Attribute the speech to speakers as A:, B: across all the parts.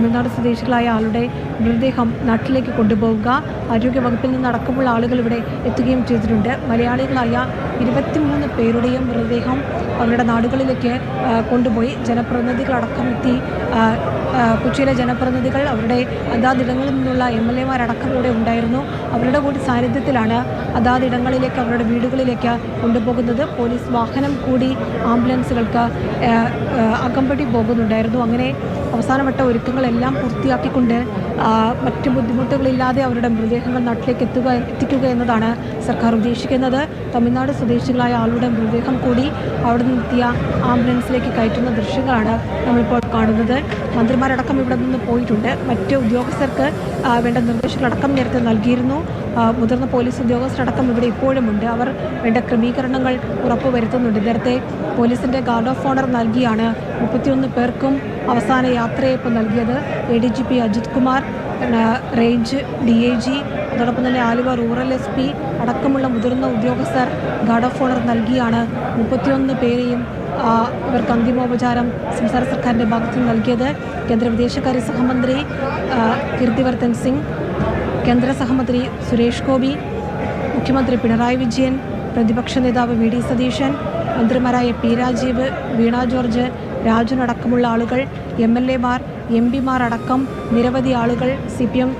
A: തമിഴ്നാട് സ്വദേശികളായ ആളുടെ മൃതദേഹം നാട്ടിലേക്ക് കൊണ്ടുപോവുക. ആരോഗ്യവകുപ്പിൽ നിന്നടക്കമുള്ള ആളുകൾ ഇവിടെ എത്തുകയും ചെയ്തിട്ടുണ്ട്. മലയാളികളായ 23 പേരുടെയും മൃതദേഹം അവരുടെ നാടുകളിലേക്ക് കൊണ്ടുപോയി. ജനപ്രതിനിധികളടക്കം എത്തി. കൊച്ചിയിലെ ജനപ്രതിനിധികൾ, അവരുടെ അതാതിടങ്ങളിൽ നിന്നുള്ള MLA-മാരടക്കം ഇവിടെ ഉണ്ടായിരുന്നു. അവരുടെ കൂടി സാന്നിധ്യത്തിലാണ് അതാതിടങ്ങളിലേക്ക്, അവരുടെ വീടുകളിലേക്ക് കൊണ്ടുപോകുന്നത്. പോലീസ് വാഹനം കൂടി ആംബുലൻസുകൾക്ക് അകമ്പടി പോകുന്നുണ്ടായിരുന്നു. അങ്ങനെ അവസാനവട്ട ഒരുക്കങ്ങളെല്ലാം പൂർത്തിയാക്കിക്കൊണ്ട് മറ്റ് ബുദ്ധിമുട്ടുകളില്ലാതെ അവരുടെ മൃതദേഹങ്ങൾ നാട്ടിലേക്ക് എത്തിക്കുക എന്നതാണ് സർക്കാർ ഉദ്ദേശിക്കുന്നത്. തമിഴ്നാട് സ്വദേശികളായ ആളുടെ മൃതദേഹം കൂടി അവിടെ നിന്നെത്തിയ ആംബുലൻസിലേക്ക് കയറ്റുന്ന ദൃശ്യങ്ങളാണ് നമ്മളിപ്പോൾ കാണുന്നത്. മന്ത്രിമാരടക്കം ഇവിടെ നിന്ന് പോയിട്ടുണ്ട്. മറ്റ് ഉദ്യോഗസ്ഥർക്ക് വേണ്ട നിർദ്ദേശങ്ങളടക്കം നേരത്തെ നൽകിയിരുന്നു. മുതിർന്ന പോലീസ് ഉദ്യോഗസ്ഥരടക്കം ഇവിടെ ഇപ്പോഴുമുണ്ട്. അവർ വേണ്ട ക്രമീകരണങ്ങൾ ഉറപ്പുവരുത്തുന്നുണ്ട്. നേരത്തെ പോലീസിൻ്റെ ഗാർഡ് ഓഫ് ഓണർ നൽകിയാണ് 31 പേർക്കും അവസാന യാത്രയയപ്പ് നൽകിയത്. ADGP Ajith Kumar, range DIG, അതോടൊപ്പം തന്നെ ആലുവ റൂറൽ SP അടക്കമുള്ള മുതിർന്ന ഉദ്യോഗസ്ഥർ ഗാർഡ് ഓഫ് ഓണർ നൽകിയാണ് 31 പേരെയും ഇവർക്ക് അന്തിമോപചാരം സംസ്ഥാന സർക്കാരിൻ്റെ ഭാഗത്ത് നിന്ന് നൽകിയത്. കേന്ദ്ര വിദേശകാര്യ സഹമന്ത്രി കീർത്തിവർദ്ധൻ സിംഗ്, കേന്ദ്ര സഹമന്ത്രി സുരേഷ് ഗോപി, മുഖ്യമന്ത്രി പിണറായി വിജയൻ, പ്രതിപക്ഷ നേതാവ് VD സതീശൻ, മന്ത്രിമാരായ P രാജീവ്, വീണ ജോർജ്, രാജൻ അടക്കമുള്ള ആളുകൾ, MLA-മാർ, MP-മാർ അടക്കം നിരവധി ആളുകൾ, CPM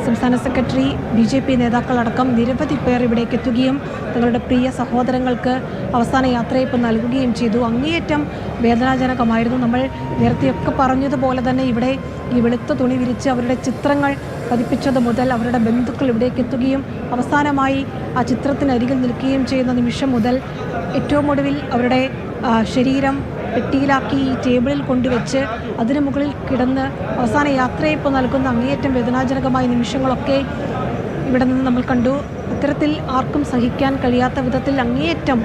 A: സംസ്ഥാന സെക്രട്ടറി, BJP നേതാക്കളടക്കം നിരവധി പേർ ഇവിടേക്ക് എത്തുകയും തങ്ങളുടെ പ്രിയ സഹോദരങ്ങൾക്ക് അവസാന യാത്രയയപ്പ് നൽകുകയും ചെയ്തു. അങ്ങേയറ്റം വേദനാജനകമായിരുന്നു. നമ്മൾ നേരത്തെയൊക്കെ പറഞ്ഞതുപോലെ തന്നെ ഇവിടെ ഈ വെളുത്ത തുണി വിരിച്ച് അവരുടെ ചിത്രങ്ങൾ പതിപ്പിച്ചത് മുതൽ അവരുടെ ബന്ധുക്കൾ ഇവിടേക്ക് എത്തുകയും അവസാനമായി ആ ചിത്രത്തിനരികിൽ നിൽക്കുകയും ചെയ്യുന്ന നിമിഷം മുതൽ ഏറ്റവും ഒടുവിൽ അവരുടെ ശരീരം പെട്ടിയിലാക്കി ഈ ടേബിളിൽ കൊണ്ടുവച്ച് അതിനു മുകളിൽ കിടന്ന് അവസാന യാത്രയയപ്പ് നൽകുന്ന അങ്ങേയറ്റം വേദനാജനകമായ നിമിഷങ്ങളൊക്കെ ഇവിടെ നിന്ന് നമ്മൾ കണ്ടു. ഇത്തരത്തിൽ ആർക്കും സഹിക്കാൻ കഴിയാത്ത വിധത്തിൽ അങ്ങേയറ്റം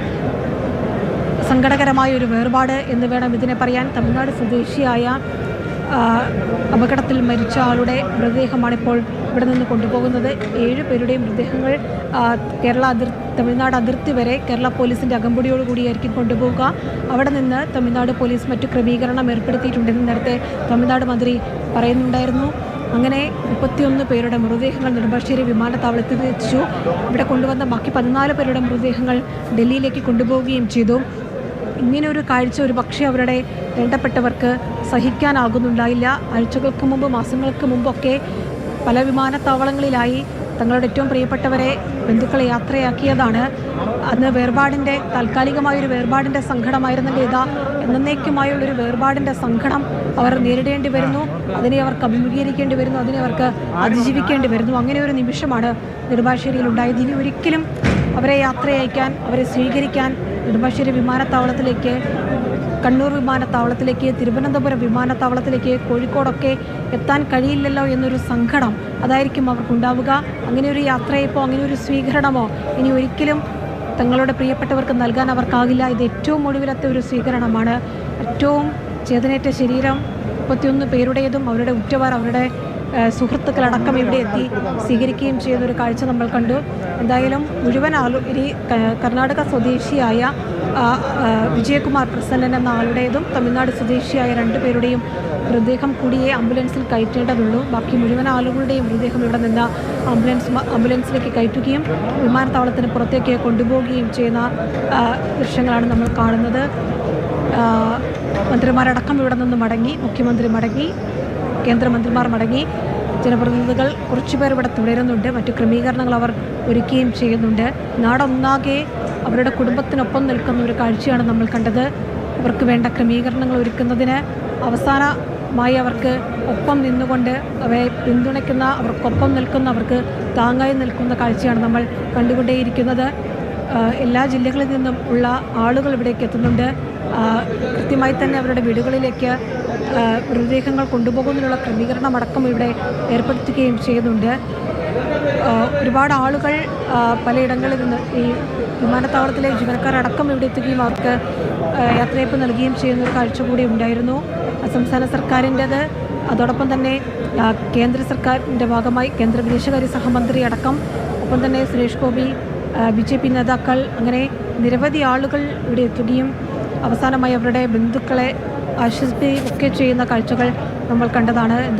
A: സങ്കടകരമായ ഒരു വേർപാട് എന്ന് വേണം ഇതിനെ പറയാൻ. തമിഴ്നാട് സ്വദേശിയായ അപകടത്തിൽ മരിച്ച ആളുടെ മൃതദേഹമാണിപ്പോൾ ഇവിടെ നിന്ന് കൊണ്ടുപോകുന്നത്. 7 പേരുടെയും മൃതദേഹങ്ങൾ തമിഴ്നാട് അതിർത്തി വരെ കേരള പോലീസിൻ്റെ അകമ്പടിയോടുകൂടിയായിരിക്കും കൊണ്ടുപോവുക. അവിടെ നിന്ന് തമിഴ്നാട് പോലീസ് മറ്റു ക്രമീകരണം ഏർപ്പെടുത്തിയിട്ടുണ്ടെന്ന് നേരത്തെ തമിഴ്നാട് മന്ത്രി പറയുന്നുണ്ടായിരുന്നു. അങ്ങനെ 31 പേരുടെ മൃതദേഹങ്ങൾ നെടുമ്പാശ്ശേരി വിമാനത്താവളത്തിൽ എത്തിച്ചു. ഇവിടെ കൊണ്ടുവന്ന ബാക്കി 14 പേരുടെ മൃതദേഹങ്ങൾ ഡൽഹിയിലേക്ക് കൊണ്ടുപോവുകയും ചെയ്തു. ഇങ്ങനെ ഒരു കാഴ്ച ഒരു പക്ഷേ അവരുടെ വേണ്ടപ്പെട്ടവർക്ക് സഹിക്കാനാകുന്നുണ്ടായില്ല. ആഴ്ചകൾക്ക് മുമ്പ്, മാസങ്ങൾക്ക് മുമ്പൊക്കെ പല വിമാനത്താവളങ്ങളിലായി തങ്ങളുടെ ഏറ്റവും പ്രിയപ്പെട്ടവരെ, ബന്ധുക്കളെ യാത്രയാക്കിയതാണ്. അന്ന് വേർപാടിൻ്റെ താൽക്കാലികമായൊരു വേർപാടിൻ്റെ സങ്കടമായിരുന്നെങ്കിൽ ഇതാ എന്നേക്കുമായുള്ളൊരു വേർപാടിൻ്റെ സങ്കടം അവർ നേരിടേണ്ടി വരുന്നു. അതിനെ അവർക്ക് അഭിമുഖീകരിക്കേണ്ടി വരുന്നു. അതിനെ അവർക്ക് അതിജീവിക്കേണ്ടി വരുന്നു. അങ്ങനെ ഒരു നിമിഷമാണ് നെടുമ്പാശ്ശേരിയിൽ ഉണ്ടായത്. ഇനി ഒരിക്കലും അവരെ യാത്രയയക്കാൻ, അവരെ സ്വീകരിക്കാൻ നെടുമ്പാശ്ശേരി വിമാനത്താവളത്തിലേക്ക്, കണ്ണൂർ വിമാനത്താവളത്തിലേക്ക്, തിരുവനന്തപുരം വിമാനത്താവളത്തിലേക്ക്, കോഴിക്കോടൊക്കെ എത്താൻ കഴിയില്ലല്ലോ എന്നൊരു സങ്കടം അതായിരിക്കും അവർക്കുണ്ടാവുക. അങ്ങനെ ഒരു യാത്രയപ്പോ, അങ്ങനെ ഒരു സ്വീകരണമോ ഇനി ഒരിക്കലും തങ്ങളുടെ പ്രിയപ്പെട്ടവർക്ക് നൽകാൻ അവർക്കാകില്ല. ഇത് ഏറ്റവും ഒടുവിലത്തെ ഒരു സ്വീകരണമാണ്. ഏറ്റവും ചേതനേറ്റ ശരീരം 31 പേരുടേതും അവരുടെ ഉറ്റവർ, അവരുടെ സുഹൃത്തുക്കളടക്കം ഇവിടെ എത്തി സ്വീകരിക്കുകയും ചെയ്യുന്നൊരു കാഴ്ച നമ്മൾ കണ്ടു. എന്തായാലും മുഴുവൻ ഇനി കർണാടക സ്വദേശിയായ വിജയകുമാർ പ്രസന്നൻ എന്ന ആളുടേതും തമിഴ്നാട് സ്വദേശിയായ 2 പേരുടെയും മൃതദേഹം കൂടിയേ ആംബുലൻസിൽ കയറ്റേണ്ടതുള്ളൂ. ബാക്കി മുഴുവൻ ആളുകളുടെയും മൃതദേഹം ഇവിടെ നിന്ന് ആംബുലൻസിലേക്ക് കയറ്റുകയും വിമാനത്താവളത്തിന് പുറത്തേക്ക് കൊണ്ടുപോവുകയും ചെയ്യുന്ന ദൃശ്യങ്ങളാണ് നമ്മൾ കാണുന്നത്. മന്ത്രിമാരടക്കം ഇവിടെ നിന്ന് മടങ്ങി, മുഖ്യമന്ത്രി മടങ്ങി, കേന്ദ്രമന്ത്രിമാർ മടങ്ങി, ജനപ്രതിനിധികൾ കുറച്ചുപേർ ഇവിടെ തുടരുന്നുണ്ട്. മറ്റു ക്രമീകരണങ്ങൾ അവർ ഒരുക്കുകയും ചെയ്യുന്നുണ്ട്. നാടൊന്നാകെ അവരുടെ കുടുംബത്തിനൊപ്പം നിൽക്കുന്ന ഒരു കാഴ്ചയാണ് നമ്മൾ കണ്ടത്. അവർക്ക് വേണ്ട ക്രമീകരണങ്ങൾ ഒരുക്കുന്നതിന് അവസാനമായി അവർക്ക് ഒപ്പം നിന്നുകൊണ്ട് അവരെ പിന്തുണയ്ക്കുന്ന, അവർക്കൊപ്പം നിൽക്കുന്ന, അവർക്ക് താങ്ങായി നിൽക്കുന്ന കാഴ്ചയാണ് നമ്മൾ കണ്ടുകൊണ്ടേയിരിക്കുന്നത്. എല്ലാ ജില്ലകളിൽ നിന്നും ഉള്ള ആളുകൾ ഇവിടേക്ക് എത്തുന്നുണ്ട്. കൃത്യമായി തന്നെ അവരുടെ വീടുകളിലേക്ക് മൃതദേഹങ്ങൾ കൊണ്ടുപോകുന്നതിനുള്ള ക്രമീകരണം അടക്കം ഇവിടെ ഏർപ്പെടുത്തുകയും ചെയ്യുന്നുണ്ട്. ഒരുപാട് ആളുകൾ പലയിടങ്ങളിൽ നിന്ന് ഈ വിമാനത്താവളത്തിലെ ജീവനക്കാരടക്കം ഇവിടെ എത്തുകയും അവർക്ക് യാത്രയയപ്പ് നൽകുകയും ചെയ്യുന്നൊരു കാഴ്ച കൂടി ഉണ്ടായിരുന്നു. സംസ്ഥാന സർക്കാരിൻ്റേത്, അതോടൊപ്പം തന്നെ കേന്ദ്ര സർക്കാരിൻ്റെ ഭാഗമായി കേന്ദ്ര വിദേശകാര്യ സഹമന്ത്രി അടക്കം, ഒപ്പം തന്നെ സുരേഷ് ഗോപി, BJP നേതാക്കൾ, അങ്ങനെ നിരവധി ആളുകൾ ഇവിടെ എത്തുകയും അവസാനമായി അവരുടെ ബന്ധുക്കളെ ആശ്വസിപ്പിക്കുകയൊക്കെ ചെയ്യുന്ന കാഴ്ചകൾ നമ്മൾ കണ്ടതാണ്.